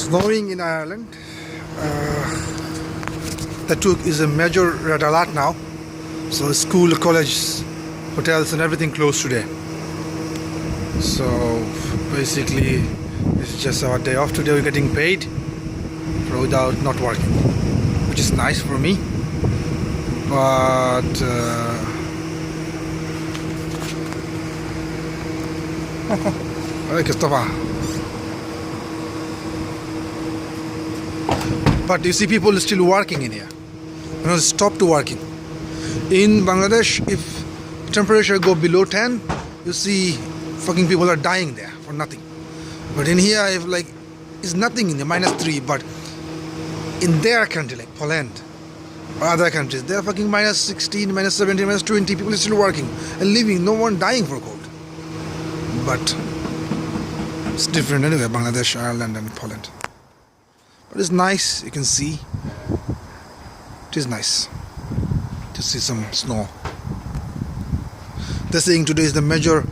snowing in Ireland. That is a major red alert now. So school, college, hotels and everything closed today. So basically it's just our day off today. We're getting paid without not working, which is nice for me. But but you see people still working in here. Stopped working. In Bangladesh, if temperature go below 10, you see fucking people are dying there for nothing. But in here, if like it's nothing in the -3, but in their country like Poland or other countries, they're fucking -16, -17, -20. People are still working and living. No one dying for cold. But it's different anyway. Bangladesh, Ireland, and Poland. But it's nice. You can see. It is nice to see some snow. They're saying today is the major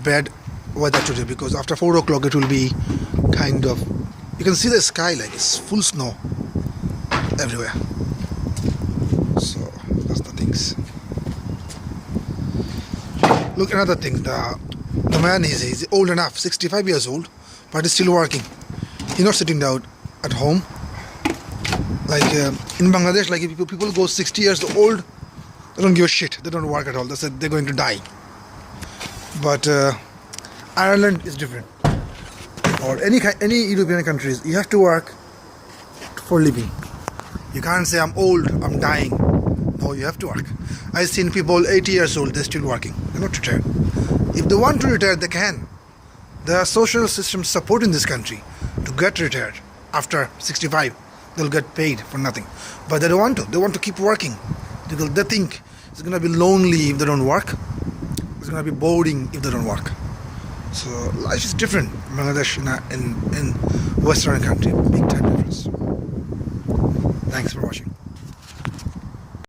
bad weather today because after 4 o'clock it will be kind of, you can see the sky like it's full snow everywhere. So that's the things. Look, another thing, the man he's old enough, 65 years old, but he's still working. He's not sitting down at home. Like in Bangladesh, like if people go 60 years old, they don't give a shit. They don't work at all. They said they're going to die. But Ireland is different. Or any European countries, you have to work for living. You can't say I'm old, I'm dying. No, you have to work. I've seen people 80 years old, they're still working. They're not retired. If they want to retire, they can. There are social systems supporting this country to get retired after 65. They'll get paid for nothing. But they don't want to. They want to keep working. Because they think it's going to be lonely if they don't work. It's going to be boring if they don't work. So life is different in Bangladesh in Western country. Big time difference. Thanks for watching.